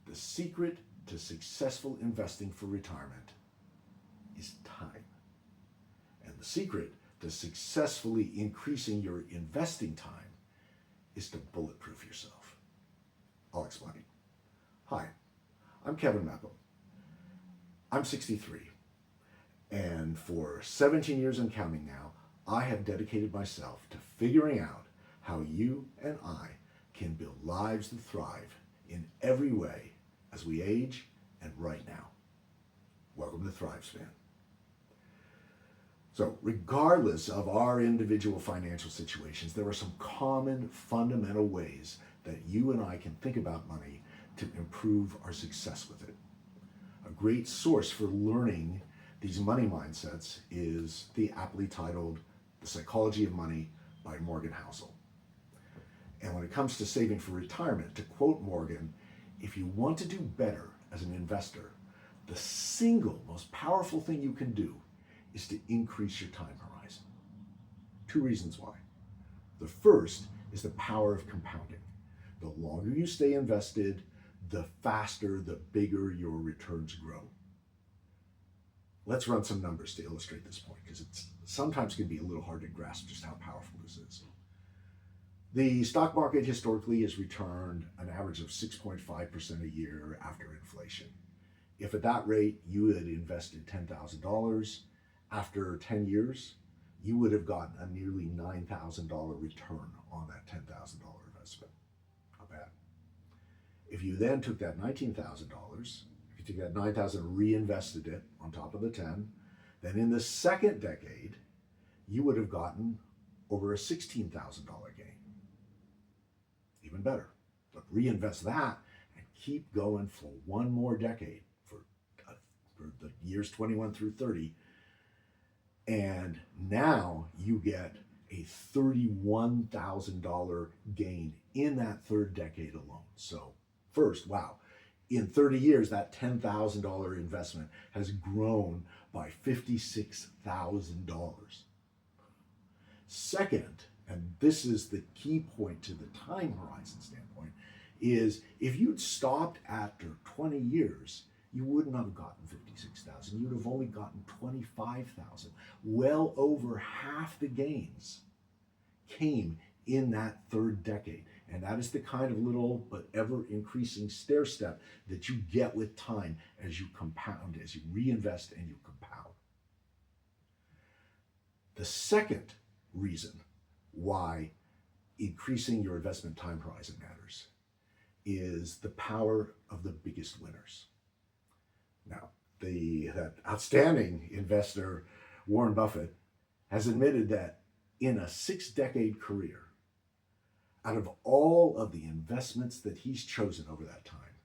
The secret to successful investing for retirement is time. And the secret to successfully increasing your investing time is to bulletproof yourself. I'll explain. Hi, I'm Kevin Mepham. I'm 63, and for 17 years and counting now, I have dedicated myself to figuring out how you and I can build lives that thrive in every way as we age and right now. Welcome to Thrivespan. So, regardless of our individual financial situations, there are some common fundamental ways that you and I can think about money to improve our success with it. A great source for learning these money mindsets is the aptly titled The Psychology of Money by Morgan Housel. And when it comes to saving for retirement, to quote Morgan, if you want to do better as an investor, the single most powerful thing you can do is to increase your time horizon. Two reasons why. The first is the power of compounding. The longer you stay invested, the faster, the bigger your returns grow. Let's run some numbers to illustrate this point, because it sometimes can be a little hard to grasp just how powerful this is. The stock market historically has returned an average of 6.5% a year after inflation. If at that rate you had invested $10,000, after 10 years, you would have gotten a nearly $9,000 return on that $10,000 investment. Not bad. If you then took that $19,000, if you took that $9,000 and reinvested it on top of the 10, then in the second decade, you would have gotten over a $16,000 gain. Even better. But reinvest that and keep going for one more decade, for the years 21 through 30, and now you get a $31,000 gain in that third decade alone. So first, wow, in 30 years, that $10,000 investment has grown by $56,000. Second, and this is the key point to the time horizon standpoint, is if you'd stopped after 20 years, you wouldn't have gotten 56,000. You'd have only gotten 25,000. Well over half the gains came in that third decade. And that is the kind of little but ever increasing stair step that you get with time as you compound, as you reinvest and you compound. The second reason why increasing your investment time horizon matters is the power of the biggest winners. Now, that outstanding investor, Warren Buffett, has admitted that in a 6-decade career, out of all of the investments that he's chosen over that time,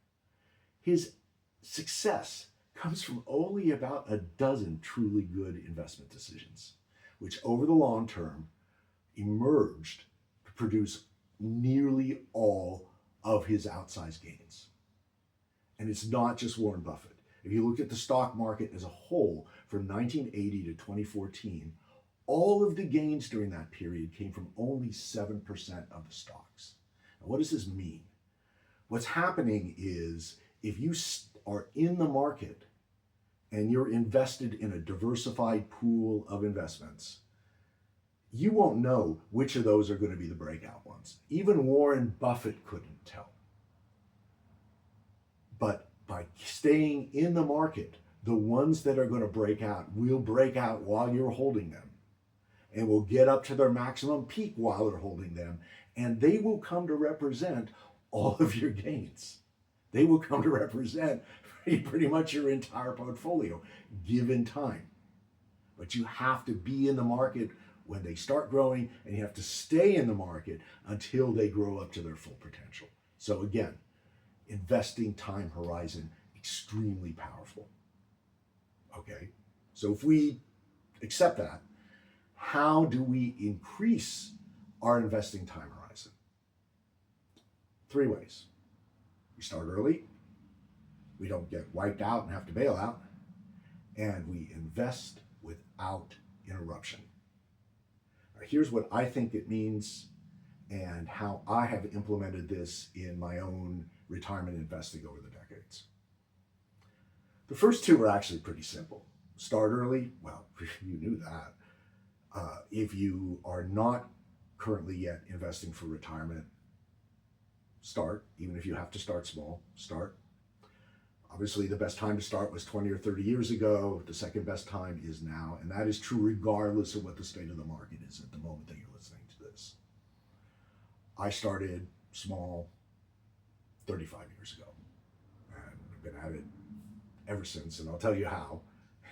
his success comes from only about a dozen truly good investment decisions, which over the long term emerged to produce nearly all of his outsized gains. And it's not just Warren Buffett. If you look at the stock market as a whole from 1980 to 2014, all of the gains during that period came from only 7% of the stocks. Now, what does this mean? What's happening is if you are in the market and you're invested in a diversified pool of investments, you won't know which of those are going to be the breakout ones. Even Warren Buffett couldn't tell. But by staying in the market, the ones that are going to break out will break out while you're holding them, and will get up to their maximum peak while they're holding them, and they will come to represent all of your gains. They will come to represent pretty much your entire portfolio, given time. But you have to be in the market when they start growing, and you have to stay in the market until they grow up to their full potential. So again, investing time horizon, extremely powerful. Okay, so if we accept that, how do we increase our investing time horizon? 3 ways. We start early, we don't get wiped out and have to bail out, and we invest without interruption. Now, here's what I think it means and how I have implemented this in my own retirement investing over the decades. The first two are actually pretty simple. Start early, well, you knew that. If you are not currently yet investing for retirement, start. Even if you have to start small, start. Obviously, the best time to start was 20 or 30 years ago. The second best time is now, and that is true regardless of what the state of the market is at the moment that you're listening to this. I started small 35 years ago, and I've been at it ever since, and I'll tell you how.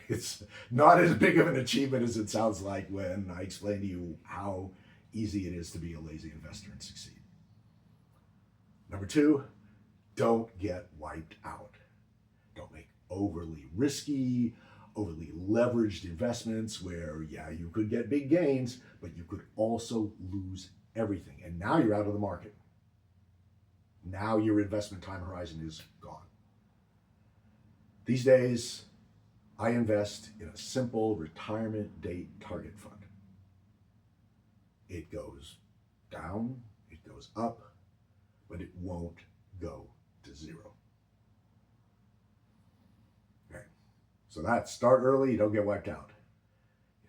It's not as big of an achievement as it sounds like when I explain to you how easy it is to be a lazy investor and succeed. Number two, don't get wiped out. Don't make overly risky, overly leveraged investments where, yeah, you could get big gains, but you could also lose everything. And now you're out of the market. Now your investment time horizon is gone. These days, I invest in a simple retirement date target fund. It goes down, it goes up, but it won't go to zero. Okay, so that's start early, don't get wiped out.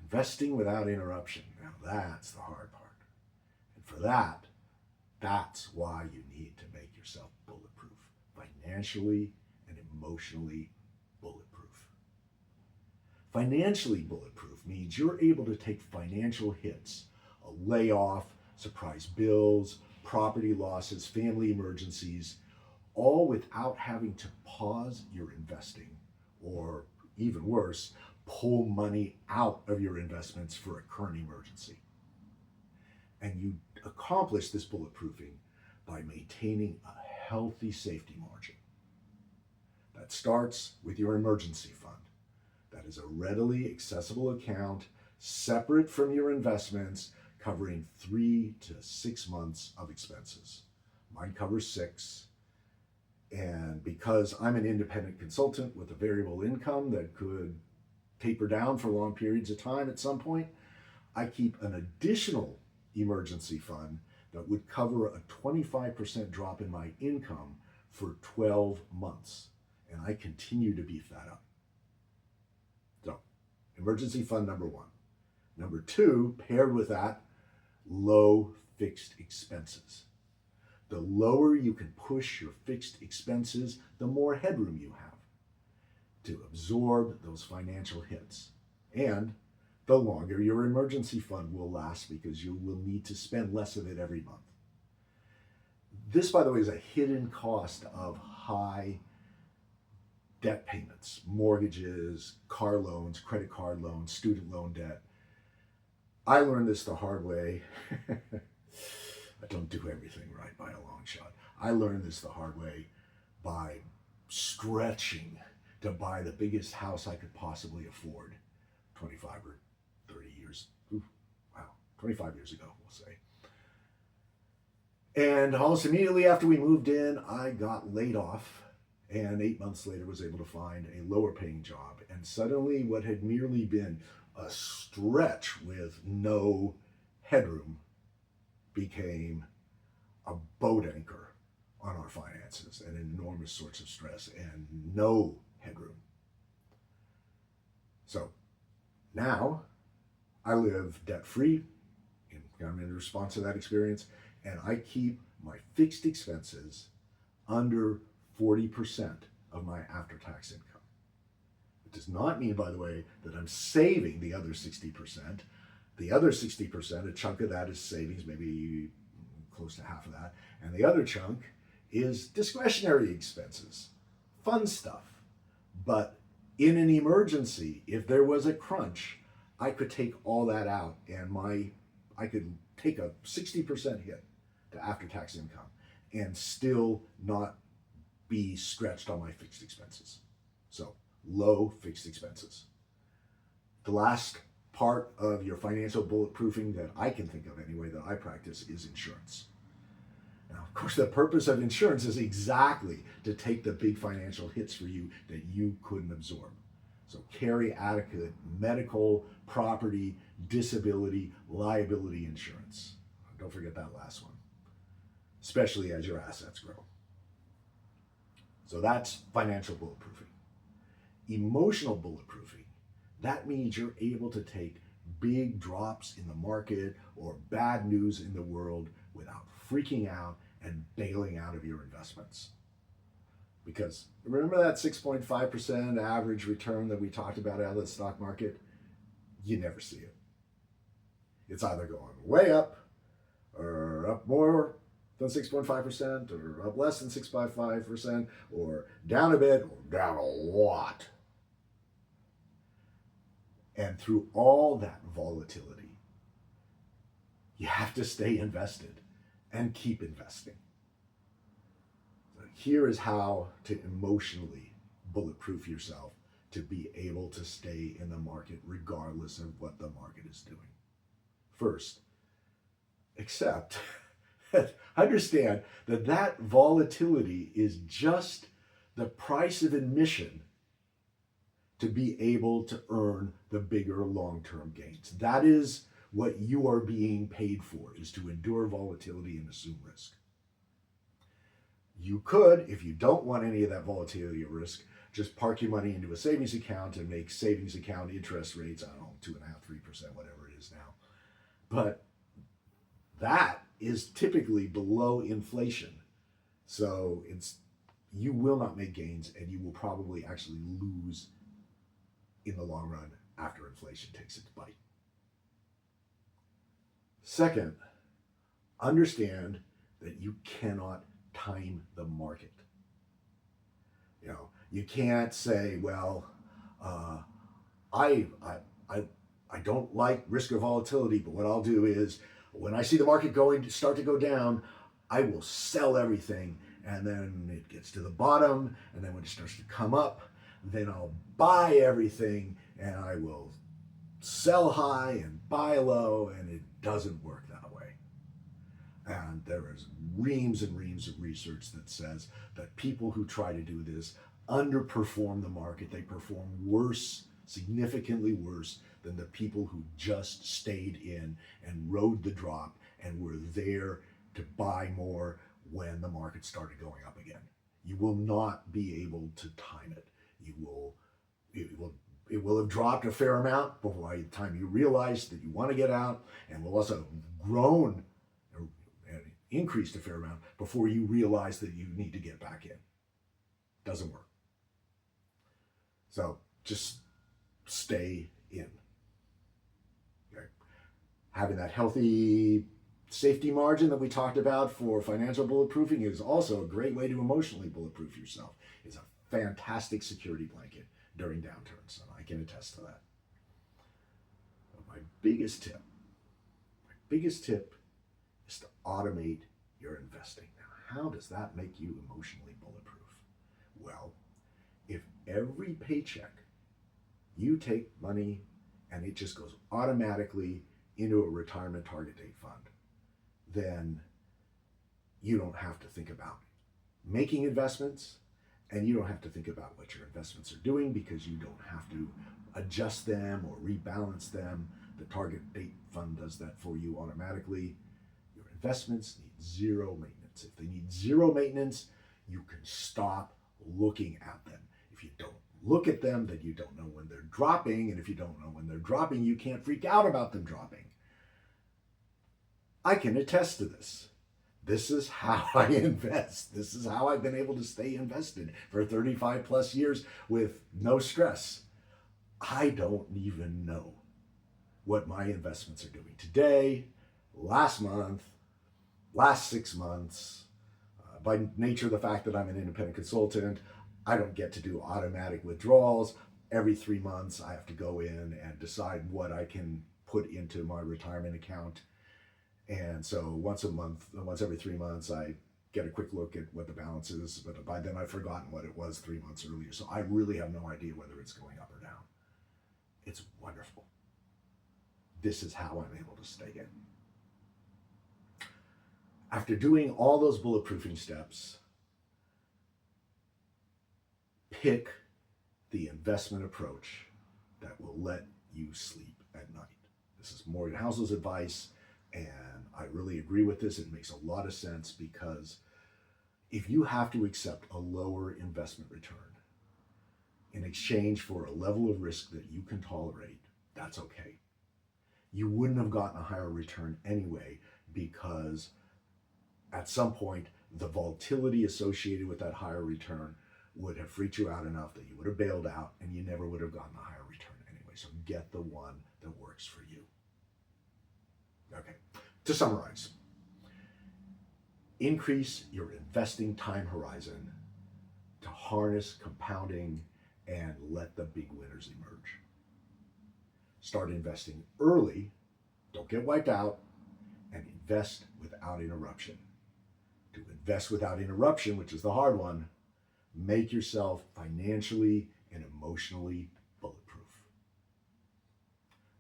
Investing without interruption, now that's the hard part. And for that, that's why you need to make yourself bulletproof, financially and emotionally bulletproof. Financially bulletproof means you're able to take financial hits, a layoff, surprise bills, property losses, family emergencies, all without having to pause your investing or, even worse, pull money out of your investments for a current emergency. And you accomplish this bulletproofing by maintaining a healthy safety margin. That starts with your emergency fund. That is a readily accessible account separate from your investments, covering 3 to 6 months of expenses. Mine covers 6. And because I'm an independent consultant with a variable income that could taper down for long periods of time at some point, I keep an additional emergency fund that would cover a 25% drop in my income for 12 months. And I continue to beef that up. So, emergency fund number 1. Number 2, paired with that, low fixed expenses. The lower you can push your fixed expenses, the more headroom you have to absorb those financial hits. And the longer your emergency fund will last because you will need to spend less of it every month. This, by the way, is a hidden cost of high debt payments, mortgages, car loans, credit card loans, student loan debt. I learned this the hard way. I don't do everything right by a long shot. I learned this the hard way by stretching to buy the biggest house I could possibly afford 25 or 30 years. Ooh, wow, 25 years ago, we'll say. And almost immediately after we moved in, I got laid off, and 8 months later was able to find a lower paying job. And suddenly what had merely been a stretch with no headroom became a boat anchor on our finances, an enormous source of stress and no headroom. So now I live debt-free in response to that experience, and I keep my fixed expenses under 40% of my after-tax income. It does not mean, by the way, that I'm saving the other 60%. The other 60%, a chunk of that is savings, maybe close to half of that. And the other chunk is discretionary expenses, fun stuff. But in an emergency, if there was a crunch, I could take all that out and I could take a 60% hit to after-tax income and still not be stretched on my fixed expenses. So low fixed expenses. The last part of your financial bulletproofing that I can think of anyway, that I practice, is insurance. Now, of course, the purpose of insurance is exactly to take the big financial hits for you that you couldn't absorb. So carry adequate medical, property, disability, liability insurance. Don't forget that last one, especially as your assets grow. So that's financial bulletproofing. Emotional bulletproofing, that means you're able to take big drops in the market or bad news in the world without freaking out and bailing out of your investments. Because remember that 6.5% average return that we talked about out of the stock market? You never see it. It's either going way up or up more than 6.5% or up less than 6.5% or down a bit or down a lot. And through all that volatility, you have to stay invested and keep investing. So here is how to emotionally bulletproof yourself to be able to stay in the market regardless of what the market is doing. First, understand that volatility is just the price of admission to be able to earn the bigger long-term gains. That is what you are being paid for, is to endure volatility and assume risk. You could, if you don't want any of that volatility or risk, just park your money into a savings account and make savings account interest rates, I don't know, 2.5%, 3%, whatever it is now. But that is typically below inflation. So you will not make gains, and you will probably actually lose in the long run after inflation takes its bite. Second, understand that you cannot time the market. You can't say, well, I don't like risk or volatility, but what I'll do is when I see the market start to go down, I will sell everything, and then it gets to the bottom, and then when it starts to come up, then I'll buy everything, and I will sell high and buy low, and it doesn't work that way. And there is reams and reams of research that says that people who try to do this underperform the market. They perform worse, significantly worse, than the people who just stayed in and rode the drop and were there to buy more when the market started going up again. You will not be able to time it. It will have dropped a fair amount by the time you realize that you want to get out, and will also have grown and increased a fair amount before you realize that you need to get back in. Doesn't work. So just stay in. Okay. Having that healthy safety margin that we talked about for financial bulletproofing is also a great way to emotionally bulletproof yourself. It's a fantastic security blanket during downturns, and I can attest to that. But my biggest tip is to automate your investing. Now, how does that make you emotionally bulletproof? Well, if every paycheck you take money and it just goes automatically into a retirement target date fund, then you don't have to think about making investments, and you don't have to think about what your investments are doing, because you don't have to adjust them or rebalance them. The target date fund does that for you automatically. Your investments need zero maintenance. If they need zero maintenance, you can stop looking at them. If you don't look at them, then you don't know when they're dropping, and if you don't know when they're dropping, you can't freak out about them dropping. I can attest to this. This is how I invest. This is how I've been able to stay invested for 35 plus years with no stress. I don't even know what my investments are doing today, last month, last 6 months. By nature of the fact that I'm an independent consultant, I don't get to do automatic withdrawals. Every 3 months, I have to go in and decide what I can put into my retirement account. And so once every 3 months, I get a quick look at what the balance is. But by then, I've forgotten what it was 3 months earlier. So I really have no idea whether it's going up or down. It's wonderful. This is how I'm able to stay in. After doing all those bulletproofing steps, pick the investment approach that will let you sleep at night. This is Morgan Housel's advice, and I really agree with this. It makes a lot of sense, because if you have to accept a lower investment return in exchange for a level of risk that you can tolerate, that's okay. You wouldn't have gotten a higher return anyway, because at some point, the volatility associated with that higher return would have freaked you out enough that you would have bailed out and you never would have gotten a higher return anyway. So get the one that works for you. Okay, to summarize, increase your investing time horizon to harness compounding and let the big winners emerge. Start investing early, don't get wiped out, and invest without interruption. To invest without interruption, which is the hard one, make yourself financially and emotionally bulletproof.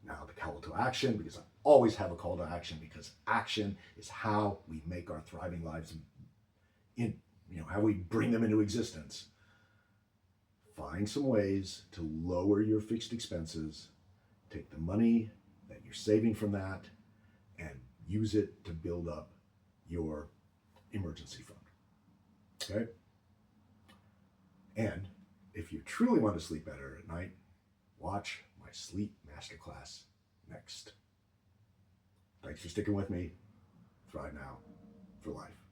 Now, the call to action, because I always have a call to action, because action is how we make our thriving lives, how we bring them into existence. Find some ways to lower your fixed expenses, take the money that you're saving from that, and use it to build up your emergency fund. Okay? And if you truly want to sleep better at night, watch my sleep masterclass next. Thanks for sticking with me. Thrive now for life.